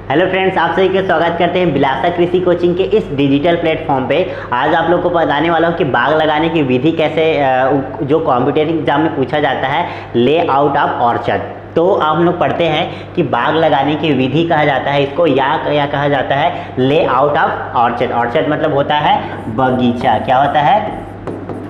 Hello friends, आप सभी का स्वागत करते हैं बिलासा कृषि कोचिंग के इस डिजिटल प्लेटफॉर्म पे। आज आप लोग को बताने वाला हूँ कि बाग लगाने की विधि कैसे जो कॉम्पिटिटिव एग्जाम में पूछा जाता है, लेआउट ऑफ ऑर्चर्ड। तो आप लोग पढ़ते हैं कि बाग लगाने की विधि कहा जाता है इसको, या कहा जाता है लेआउट ऑफ ऑर्चर्ड। ऑर्चर्ड मतलब होता है बगीचा। क्या होता है?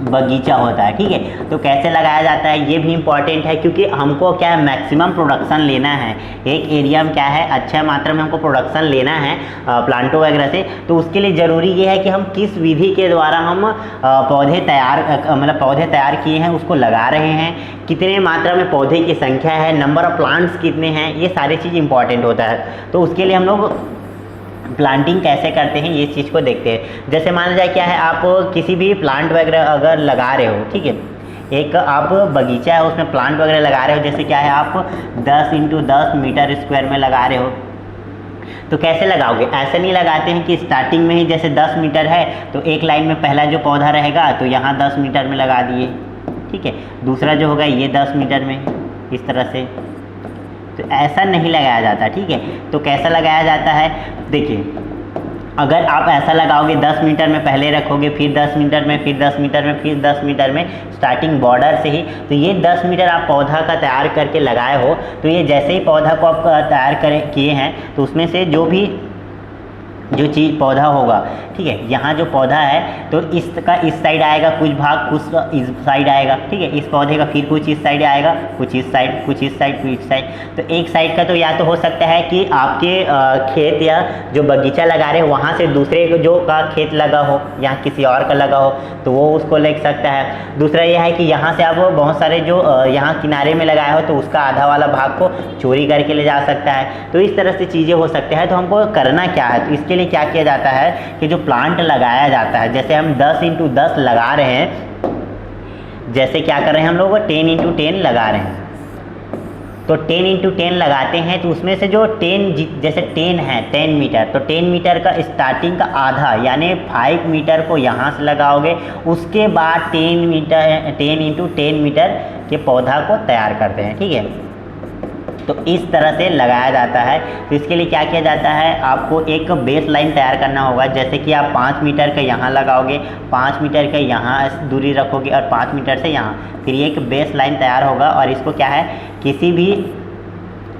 बगीचा होता है। ठीक है, तो कैसे लगाया जाता है ये भी इम्पॉर्टेंट है, क्योंकि हमको क्या है, मैक्सिमम प्रोडक्शन लेना है। एक एरिया में क्या है, अच्छा मात्रा में हमको प्रोडक्शन लेना है प्लांटों वगैरह से। तो उसके लिए ज़रूरी ये है कि हम किस विधि के द्वारा हम पौधे तैयार किए हैं, उसको लगा रहे हैं, कितने मात्रा में पौधे की संख्या है, नंबर ऑफ प्लांट्स कितने हैं, ये सारी चीज़ इंपॉर्टेंट होता है। तो उसके लिए हम लोग प्लांटिंग कैसे करते हैं ये चीज़ को देखते हैं। जैसे माना जाए क्या है, आप किसी भी प्लांट वगैरह अगर लगा रहे हो, ठीक है, एक आप बगीचा है उसमें प्लांट वगैरह लगा रहे हो, जैसे क्या है आप 10 × 10 मीटर स्क्वायर में लगा रहे हो, तो कैसे लगाओगे? ऐसे नहीं लगाते हैं कि स्टार्टिंग में ही जैसे 10 मीटर है तो एक लाइन में पहला जो पौधा रहेगा तो यहाँ 10 मीटर में लगा दिए, ठीक है, दूसरा जो होगा ये 10 मीटर में, इस तरह से। तो ऐसा नहीं लगाया जाता, ठीक है। तो कैसा लगाया जाता है, देखिए, अगर आप ऐसा लगाओगे 10 मीटर में पहले रखोगे, फिर 10 मीटर में, फिर 10 मीटर में, फिर 10 मीटर में, स्टार्टिंग बॉर्डर से ही, तो ये 10 मीटर आप पौधा का तैयार करके लगाए हो, तो ये जैसे ही पौधा को आप तैयार किए हैं तो उसमें से जो चीज़ पौधा होगा, ठीक है, यहाँ जो पौधा है तो इसका इस साइड आएगा कुछ भाग, कुछ इस साइड आएगा, ठीक है, इस पौधे का फिर कुछ इस साइड आएगा, कुछ इस साइड, कुछ इस साइड, कुछ इस साइड। तो एक साइड का तो या तो हो सकता है कि आपके खेत या जो बगीचा लगा रहे हो वहाँ से दूसरे जो का खेत लगा हो, यहाँ किसी और का लगा हो तो वो उसको ले सकता है। दूसरा यह है कि यहाँ से आप बहुत सारे जो यहाँ किनारे में लगाए हो तो उसका आधा वाला भाग को चोरी करके ले जा सकता है। तो इस तरह से चीज़ें हो सकते हैं। तो हमको करना क्या है, तो इसके लिए क्या किया जाता है कि जो प्लांट लगाया जाता है, जैसे हम 10 × 10 लगा रहे हैं, जैसे क्या कर रहे हैं हम लोग 10 × 10 लगा रहे हैं, तो 10 × 10 लगाते हैं तो उसमें से जो 10 जैसे 10 है 10 मीटर, तो 10 मीटर का स्टार्टिंग का आधा यानी 5 मीटर को यहाँ से लगाओगे, उसके बाद 10 × 10 मीटर के पौधा को तैयार करते हैं, ठीक है। तो इस तरह से लगाया जाता है। तो इसके लिए क्या किया जाता है, आपको एक बेस लाइन तैयार करना होगा। जैसे कि आप 5 मीटर का यहाँ लगाओगे, 5 मीटर का यहाँ दूरी रखोगे और 5 मीटर से यहाँ, फिर एक बेस लाइन तैयार होगा। और इसको क्या है, किसी भी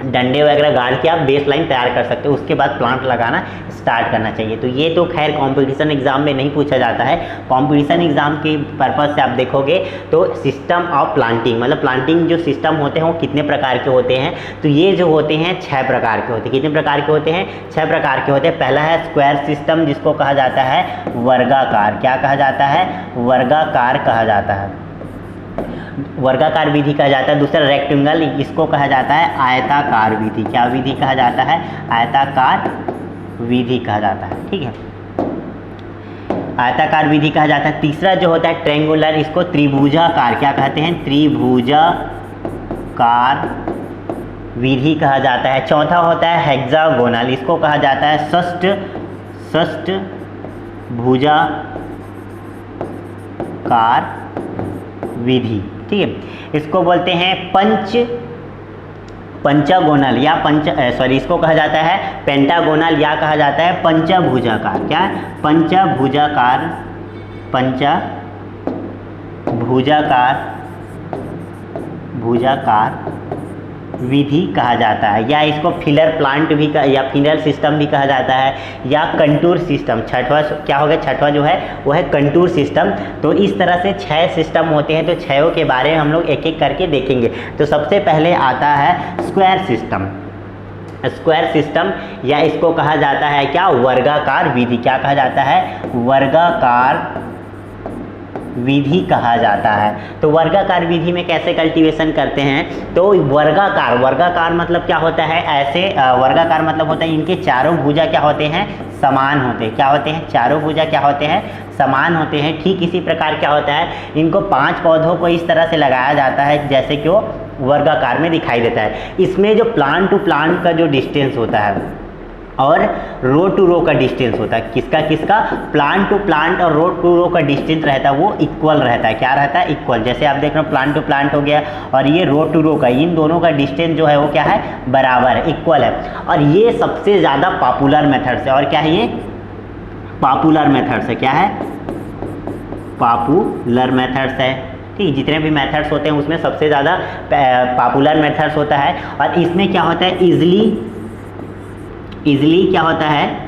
डंडे वगैरह गाड़ के आप बेस लाइन तैयार कर सकते हो, उसके बाद प्लांट लगाना स्टार्ट करना चाहिए। तो ये तो खैर कंपटीशन एग्जाम में नहीं पूछा जाता है। कंपटीशन एग्जाम के पर्पज़ से आप देखोगे तो सिस्टम ऑफ प्लांटिंग, मतलब प्लांटिंग जो सिस्टम होते हैं वो कितने प्रकार के होते हैं, तो ये जो होते हैं 6 प्रकार के होते हैं। कितने प्रकार के होते हैं? 6 प्रकार के होते हैं। पहला है स्क्वायर सिस्टम, जिसको कहा जाता है वर्गाकार। क्या कहा जाता है? वर्गाकार कहा जाता है, वर्गाकार विधि कहा जाता है। दूसरा रेक्टेंगल, इसको कहा जाता है आयताकार विधि। क्या विधि कहा जाता है? आयताकार विधि कहा जाता है, ठीक है, आयताकार विधि कहा जाता है। तीसरा जो होता है ट्रायंगुलर, इसको त्रिभुजाकार, क्या कहते हैं? त्रिभुजाकार विधि कहा जाता है। चौथा होता है हेक्सागोनल, इसको कहा जाता है षष्ठ भुजाकार विधि, ठीक है। इसको बोलते हैं पंचागोनल या इसको कहा जाता है पेंटागोनल या कहा जाता है पंचभुजाकार। क्या? पंचभुजाकार विधि कहा जाता है, या इसको फिलर प्लांट भी या फिलर सिस्टम भी कहा जाता है, या कंटूर सिस्टम। छठवां क्या होगा? छठवां जो है वो है कंटूर सिस्टम। तो इस तरह से 6 सिस्टम होते हैं। तो 6 के बारे में हम लोग एक एक करके देखेंगे। तो सबसे पहले आता है स्क्वायर सिस्टम। स्क्वायर सिस्टम या इसको कहा जाता है क्या? वर्गाकार विधि। क्या कहा जाता है? वर्गाकार विधि कहा जाता है। तो वर्गाकार विधि में कैसे कल्टीवेशन करते हैं? तो वर्गाकार मतलब क्या होता है? ऐसे वर्गाकार मतलब होता है इनके चारों भुजा क्या होते हैं? समान होते हैं। क्या होते हैं? चारों भुजा क्या होते हैं? समान होते हैं। ठीक इसी प्रकार क्या होता है, इनको 5 पौधों को इस तरह से लगाया जाता है जैसे कि वो वर्गाकार में दिखाई देता है। इसमें जो प्लांट टू प्लांट का जो डिस्टेंस होता है, और रो टू रो का डिस्टेंस होता है, किसका किसका, प्लांट टू प्लांट और रो टू रो का डिस्टेंस रहता है वो इक्वल रहता है। क्या रहता है, इक्वल। जैसे आप देख रहे हो प्लांट टू प्लांट हो गया और ये रो टू रो का, इन दोनों का डिस्टेंस जो है वो क्या है, बराबर है, इक्वल है। और ये सबसे ज़्यादा पॉपुलर मेथड्स है। और क्या है ये, पॉपुलर मेथड्स है। क्या है, पॉपुलर मेथड्स है। ठीक, जितने भी मेथड्स होते हैं उसमें सबसे ज़्यादा पॉपुलर मेथड्स होता है। और इसमें क्या होता है, इजली क्या होता है,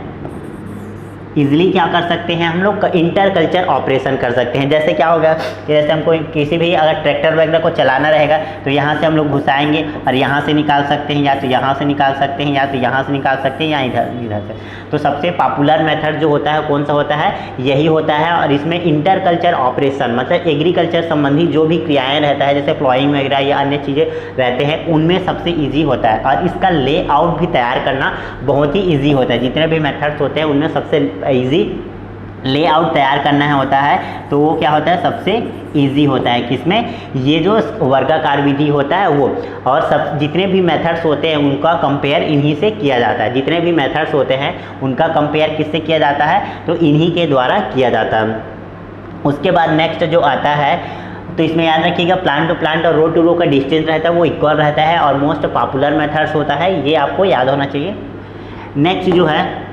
इजीली क्या कर सकते हैं हम लोग, इंटर कल्चर ऑपरेशन कर सकते हैं। जैसे क्या होगा कि जैसे हमको किसी भी अगर ट्रैक्टर वगैरह को चलाना रहेगा तो यहाँ से हम लोग घुसाएंगे और यहाँ से निकाल सकते हैं, या तो यहाँ से निकाल सकते हैं, या तो यहाँ से निकाल सकते हैं, या इधर से। तो सबसे पॉपुलर मेथड जो होता है कौन सा होता है, यही होता है। और इसमें इंटर कल्चर ऑपरेशन मतलब एग्रीकल्चर संबंधी जो भी क्रियाएँ रहता है, जैसे प्लॉइंग वगैरह या अन्य चीज़ें रहते हैं, उनमें सबसे ईजी होता है। और इसका लेआउट भी तैयार करना बहुत ही ईजी होता है। जितने भी मेथड्स होते हैं उनमें सबसे इजी लेआउट तैयार करना है होता है, तो वो क्या होता है, सबसे इजी होता है। किसमें, ये जो वर्गाकार विधि होता है वो। और सब जितने भी मेथड्स होते हैं उनका कंपेयर इन्हीं से किया जाता है। जितने भी मेथड्स होते हैं उनका कंपेयर किससे किया जाता है, तो इन्हीं के द्वारा किया जाता है। उसके बाद नेक्स्ट जो आता है, तो इसमें याद रखिएगा प्लांट टू प्लांट और रो टू रो का डिस्टेंस रहता है वो इक्वल रहता है और मोस्ट पॉपुलर मेथड्स होता है, ये आपको याद होना चाहिए। नेक्स्ट जो है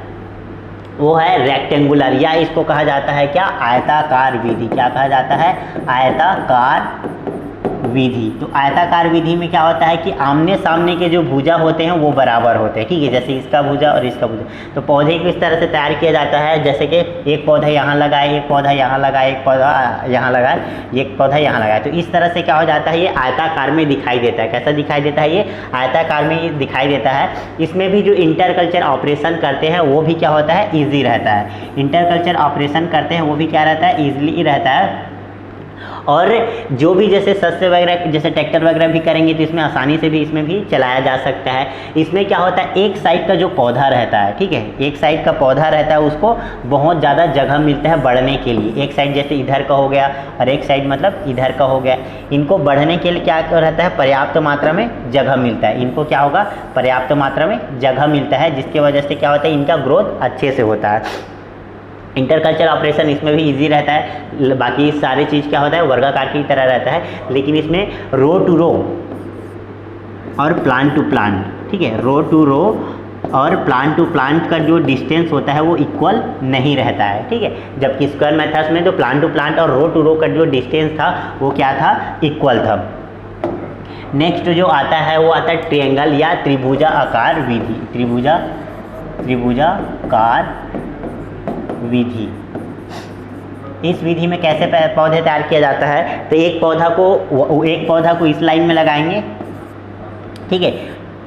वो है रेक्टेंगुलर, या इसको कहा जाता है क्या, आयताकार विधि। क्या कहा जाता है, आयताकार विधि। तो आयताकार विधि में क्या होता है कि आमने सामने के जो भुजा होते हैं वो बराबर होते हैं। ठीक है, जैसे इसका भुजा और इसका भुजा। तो पौधे को इस तरह से तैयार किया जाता है, जैसे कि एक पौधा यहाँ लगाए, एक पौधा यहाँ लगाए, एक पौधा यहाँ लगाए, एक पौधा यहाँ लगाए। तो इस तरह से क्या हो जाता है, ये आयताकार में दिखाई देता है। कैसा दिखाई देता है, ये आयताकार में दिखाई देता है। इसमें भी जो इंटर कल्चर ऑपरेशन करते हैं वो भी क्या होता है, ईजी रहता है। इंटर कल्चर ऑपरेशन करते हैं वो भी क्या रहता है, ईजिली रहता है। और जो भी जैसे सस्य वगैरह, जैसे ट्रैक्टर वगैरह भी करेंगे तो इसमें आसानी से भी इसमें भी चलाया जा सकता है। इसमें क्या होता है, एक साइड का जो पौधा रहता है, ठीक है, एक साइड का पौधा रहता है उसको बहुत ज़्यादा जगह मिलता है बढ़ने के लिए। एक साइड जैसे इधर का हो गया और एक साइड मतलब इधर का हो गया, इनको बढ़ने के लिए क्या रहता है, पर्याप्त मात्रा में जगह मिलता है। इनको क्या होगा, पर्याप्त मात्रा में जगह मिलता है, जिसकी वजह से क्या होता है, इनका ग्रोथ अच्छे से होता है। इंटरकल्चर ऑपरेशन इसमें भी इजी रहता है। बाकी सारी चीज़ क्या होता है, वर्गाकार की तरह रहता है, लेकिन इसमें रो टू रो और प्लांट टू प्लांट, ठीक है, रो टू रो और प्लांट टू प्लांट का जो डिस्टेंस होता है वो इक्वल नहीं रहता है। ठीक है, जबकि स्क्वायर मेथड्स में जो प्लांट टू प्लांट और रो टू रो का जो डिस्टेंस था वो क्या था, इक्वल था। नेक्स्ट जो आता है वो आता है ट्रायंगल या त्रिभुजाकार विधि। त्रिभुजाकार विधि। इस विधि में कैसे पौधे तैयार किया जाता है, तो एक पौधा को इस लाइन में लगाएंगे, ठीक है,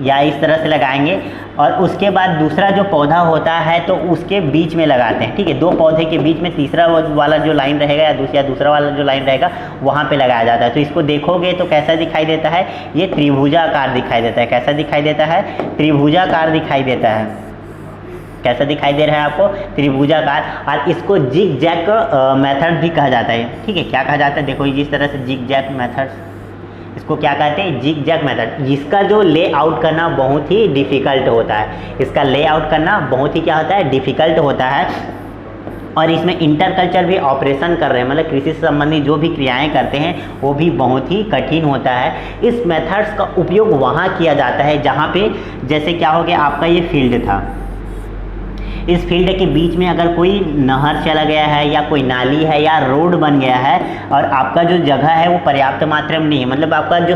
या इस तरह से लगाएंगे, और उसके बाद दूसरा जो पौधा होता है तो उसके बीच में लगाते हैं। ठीक है, दो पौधे के बीच में तीसरा वाला जो लाइन रहेगा या दूसरा वाला जो लाइन रहेगा वहाँ पे लगाया जाता है। तो इसको देखोगे तो कैसा दिखाई देता है, ये त्रिभुजाकार दिखाई देता है। कैसा दिखाई देता है, त्रिभुजाकार दिखाई देता है। कैसा दिखाई दे रहा है आपको, त्रिभुजाकार। और इसको जिग जैग मेथड भी कहा जाता है। ठीक है, क्या कहा जाता है, देखो जिस तरह से जिग जैग मेथड, इसको क्या कहते हैं, जिग जैग मेथड। जिसका जो लेआउट करना बहुत ही डिफ़िकल्ट होता है, इसका लेआउट करना बहुत ही क्या होता है, डिफ़िकल्ट होता है। और इसमें इंटरकल्चर भी ऑपरेशन कर रहे हैं, मतलब कृषि से संबंधित जो भी क्रियाएं करते हैं वो भी बहुत ही कठिन होता है। इस मेथड्स का उपयोग वहाँ किया जाता है जहाँ पे जैसे क्या हो गया, आपका ये फील्ड था, इस फील्ड के बीच में अगर कोई नहर चला गया है या कोई नाली है या रोड बन गया है और आपका जो जगह है वो पर्याप्त मात्रा में नहीं है, मतलब आपका जो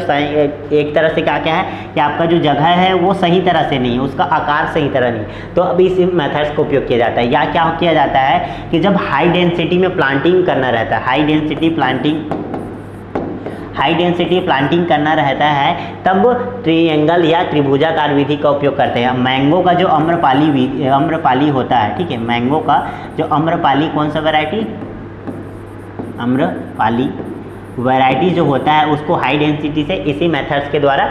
एक तरह से क्या क्या है कि आपका जो जगह है वो सही तरह से नहीं है, उसका आकार सही तरह नहीं, तो अब इस मेथड्स का उपयोग किया जाता है। या क्या किया जाता है कि जब हाई डेंसिटी में प्लांटिंग करना रहता है, हाई डेंसिटी प्लांटिंग करना रहता है, तब ट्रायंगल या त्रिभुजाकार विधि का उपयोग करते हैं। मैंगो का जो आम्रपाली होता है, ठीक है, मैंगो का जो आम्रपाली, कौन सा वैरायटी, आम्रपाली वैरायटी जो होता है उसको हाई डेंसिटी से इसी मेथड्स के द्वारा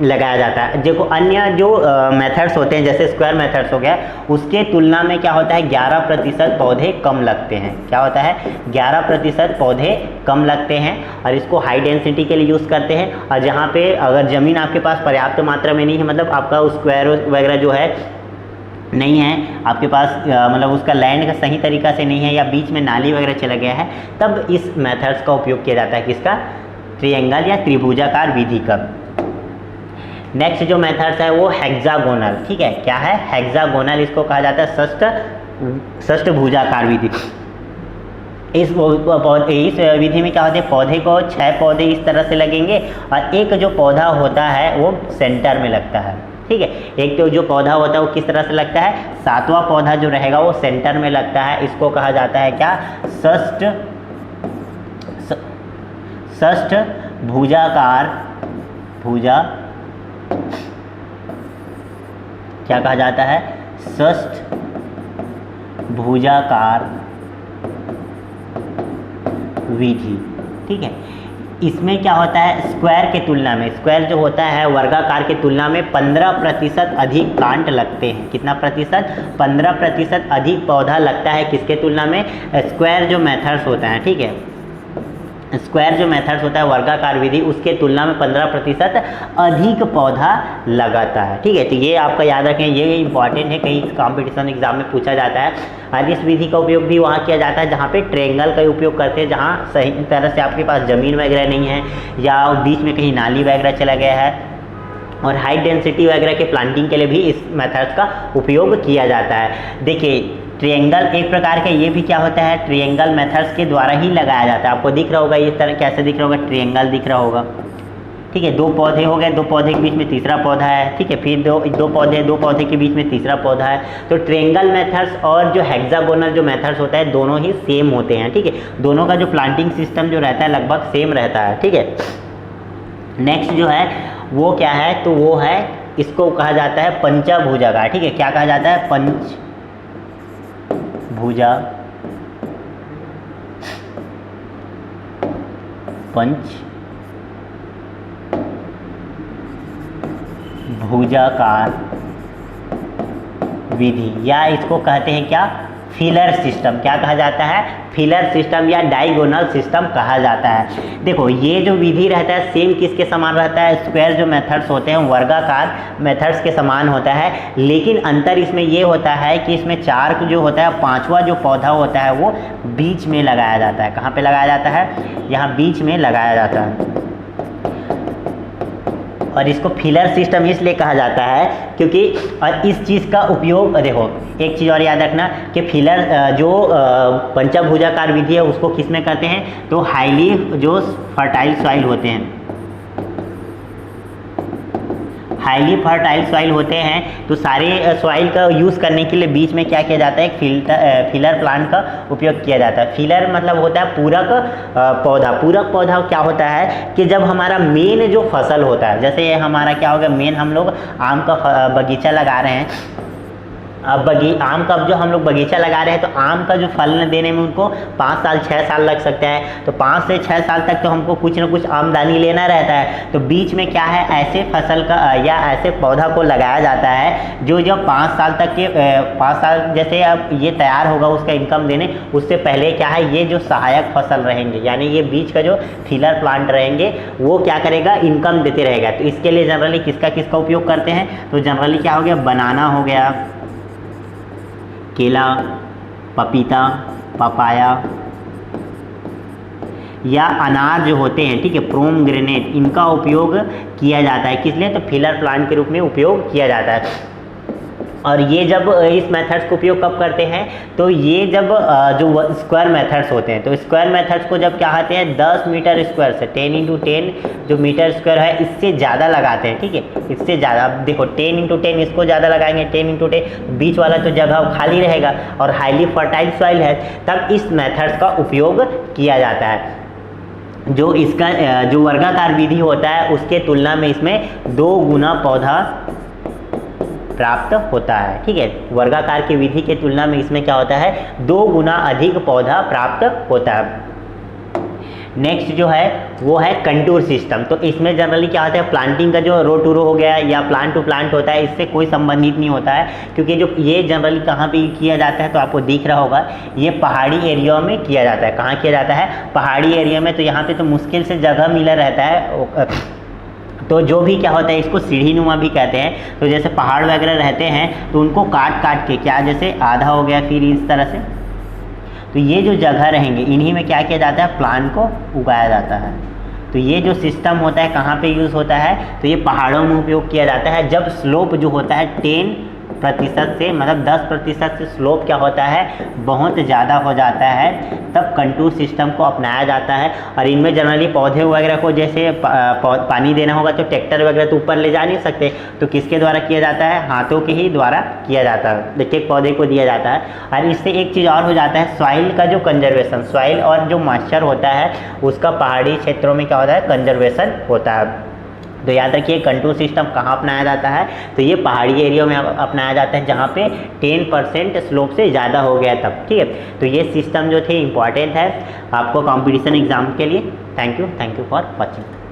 लगाया जाता है। देखो अन्य जो मेथड्स होते हैं जैसे स्क्वायर मेथड्स हो गया, उसके तुलना में क्या होता है, 11% पौधे कम लगते हैं। क्या होता है, 11% पौधे कम लगते हैं और इसको हाई डेंसिटी के लिए यूज़ करते हैं। और जहाँ पे अगर ज़मीन आपके पास पर्याप्त मात्रा में नहीं है, मतलब आपका स्क्वायर वगैरह जो है नहीं है आपके पास, मतलब उसका लैंड का सही तरीका से नहीं है या बीच में नाली वगैरह चला गया है, तब इस मेथड्स का उपयोग किया जाता है किसका, ट्रायंगल या त्रिभुजाकार विधि का। नेक्स्ट जो मेथड्स है वो हेक्सागोनल, ठीक है, क्या है हेक्सागोनल, इसको कहा जाता है षष्ठभुजाकार विधि। इस विधि में क्या होता है, पौधे को 6 पौधे इस तरह से लगेंगे और एक जो पौधा होता है वो सेंटर में लगता है, ठीक है। एक तो जो पौधा होता है वो किस तरह से लगता है, 7वां पौधा जो रहेगा वो सेंटर में लगता है, इसको कहा जाता है क्या, षष्ठ भुजाकार, क्या कहा जाता है, षष्ठ भुजाकार विधि, ठीक है। इसमें क्या होता है, स्क्वायर के तुलना में, स्क्वायर जो होता है वर्गाकार के तुलना में 15% अधिक प्लांट लगते हैं। कितना प्रतिशत, 15% अधिक पौधा लगता है किसके तुलना में, स्क्वायर जो मेथड्स होता है, ठीक है, स्क्वायर जो मेथड्स होता है वर्गाकार विधि उसके तुलना में 15% अधिक पौधा लगाता है, ठीक है। तो ये आपका याद रखें, ये इंपॉर्टेंट है, कहीं कंपटीशन एग्जाम में पूछा जाता है। और इस विधि का उपयोग भी वहाँ किया जाता है जहाँ पे ट्रायंगल का उपयोग करते हैं, जहाँ सही तरह से आपके पास ज़मीन वगैरह नहीं है या बीच में कहीं नाली वगैरह चला गया है, और हाई डेंसिटी वगैरह के प्लांटिंग के लिए भी इस मेथड्स का उपयोग किया जाता है। देखिए ट्रायंगल एक प्रकार का ये भी क्या होता है, ट्रायंगल मेथड्स के द्वारा ही लगाया जाता है। आपको दिख रहा होगा इस तरह, कैसे दिख रहा होगा, ट्रायंगल दिख रहा होगा, ठीक है। 2 पौधे हो गए, 2 पौधे के बीच में तीसरा पौधा है, ठीक है, फिर दो पौधे के बीच में तीसरा पौधा है। तो ट्रायंगल मेथड्स और जो हेक्सागोनल जो मेथड्स होता है दोनों ही सेम होते हैं, ठीक है। दोनों का जो प्लांटिंग सिस्टम जो रहता है लगभग सेम रहता है, ठीक है। नेक्स्ट जो है वो क्या है, तो वो है, इसको कहा जाता है पंचभुजाकार, ठीक है। क्या कहा जाता है, भुजाकार विधि, या इसको कहते हैं क्या, फिलर सिस्टम। क्या कहा जाता है, फिलर सिस्टम या डायगोनल सिस्टम कहा जाता है। देखो ये जो विधि रहता है सेम किसके समान रहता है, स्क्वायर जो मेथड्स होते हैं वर्गाकार मेथड्स के समान होता है, लेकिन अंतर इसमें ये होता है कि इसमें 4 जो होता है, 5वां जो पौधा होता है वो बीच में लगाया जाता है। कहाँ पे लगाया जाता है, यहाँ बीच में लगाया जाता है। और इसको फिलर सिस्टम इसलिए कहा जाता है क्योंकि, और इस चीज़ का उपयोग, देखो एक चीज़ और याद रखना कि फिलर जो पंचभुजाकार विधि है उसको किस में करते हैं, तो हाईली जो फर्टाइल सॉइल होते हैं, हाईली फर्टाइल सॉइल होते हैं, तो सारे सॉइल का यूज़ करने के लिए बीच में क्या किया जाता है, एक फिलर प्लांट का उपयोग किया जाता है। फिलर मतलब होता है पूरक पौधा। पूरक पौधा क्या होता है कि जब हमारा मेन जो फसल होता है, जैसे हमारा क्या होगा, मेन हम लोग आम का बगीचा लगा रहे हैं, अब आम का जो हम लोग बगीचा लगा रहे हैं तो आम का जो फल देने में उनको 5 साल 6 साल लग सकते हैं। तो 5 से 6 साल तक तो हमको कुछ ना कुछ आमदनी लेना रहता है। तो बीच में क्या है, ऐसे फसल का या ऐसे पौधा को लगाया जाता है जो जब 5 साल तक के 5 साल जैसे अब ये तैयार होगा उसका इनकम देने, उससे पहले क्या है, ये जो सहायक फसल रहेंगे यानी ये बीच का जो फिलर प्लांट रहेंगे वो क्या करेगा, इनकम देते रहेगा। तो इसके लिए जनरली किसका उपयोग करते हैं, तो जनरली क्या हो गया, बनाना हो गया, केला, पपीता, पपाया या अनार जो होते हैं, ठीक है, पोमेग्रेनेट, इनका उपयोग किया जाता है। किस लिए, तो फिलर प्लांट के रूप में उपयोग किया जाता है। और ये जब इस मेथड्स को उपयोग कब करते हैं, तो ये जब जो स्क्वायर मेथड्स होते हैं, तो स्क्वायर मेथड्स को जब क्या कहते हैं, 10 मीटर स्क्वायर से 10 × 10 जो मीटर स्क्वायर है इससे ज़्यादा लगाते हैं, ठीक है, इससे ज़्यादा। अब देखो 10 × 10 इसको ज़्यादा लगाएंगे, 10 × 10 बीच वाला तो जगह खाली रहेगा और हाईली फर्टाइल सॉइल है, तब इस मेथड्स का उपयोग किया जाता है। जो इसका जो वर्गाकार विधि होता है उसके तुलना में इसमें 2 गुना पौधा प्राप्त होता है, ठीक है। वर्गाकार की विधि के तुलना में इसमें क्या होता है, 2 गुना अधिक पौधा प्राप्त होता है। नेक्स्ट जो है वो है कंटूर सिस्टम। तो इसमें जनरली क्या होता है, प्लांटिंग का जो रो टू रो हो गया या प्लांट टू प्लांट होता है इससे कोई संबंधित नहीं होता है, क्योंकि जो ये जनरली कहाँ पे किया जाता है, तो आपको दिख रहा होगा ये पहाड़ी एरिया में किया जाता है। कहाँ किया जाता है, पहाड़ी एरिया में। तो यहाँ पे तो मुश्किल से जगह मिला रहता है तो जो भी क्या होता है, इसको सीढ़ी नुमा भी कहते हैं। तो जैसे पहाड़ वगैरह रहते हैं तो उनको काट काट के क्या, जैसे आधा हो गया फिर इस तरह से, तो ये जो जगह रहेंगे इन्हीं में क्या किया जाता है, प्लांट को उगाया जाता है। तो ये जो सिस्टम होता है कहाँ पे यूज़ होता है, तो ये पहाड़ों में उपयोग किया जाता है। जब स्लोप जो होता है 10% से, मतलब 10% से स्लोप क्या होता है, बहुत ज़्यादा हो जाता है, तब कंटूर सिस्टम को अपनाया जाता है। और इनमें जनरली पौधे वगैरह को जैसे पानी देना होगा तो ट्रैक्टर वगैरह तो ऊपर ले जा नहीं सकते, तो किसके द्वारा किया जाता है, हाथों के ही द्वारा किया जाता है, देखिए पौधे को दिया जाता है। और इससे एक चीज़ और हो जाता है, सॉइल का जो कंजर्वेशन, सॉइल और जो मॉइस्चर होता है उसका पहाड़ी क्षेत्रों में क्या होता है, कंजर्वेशन होता है। तो याद रखिए कंटूर सिस्टम कहाँ अपनाया जाता है, तो ये पहाड़ी एरिया में अपनाया जाता है जहाँ पे 10% स्लोप से ज़्यादा हो गया तब, ठीक है। तो ये सिस्टम जो थे इम्पॉर्टेंट है आपको कंपटीशन एग्जाम के लिए। Thank you for watching.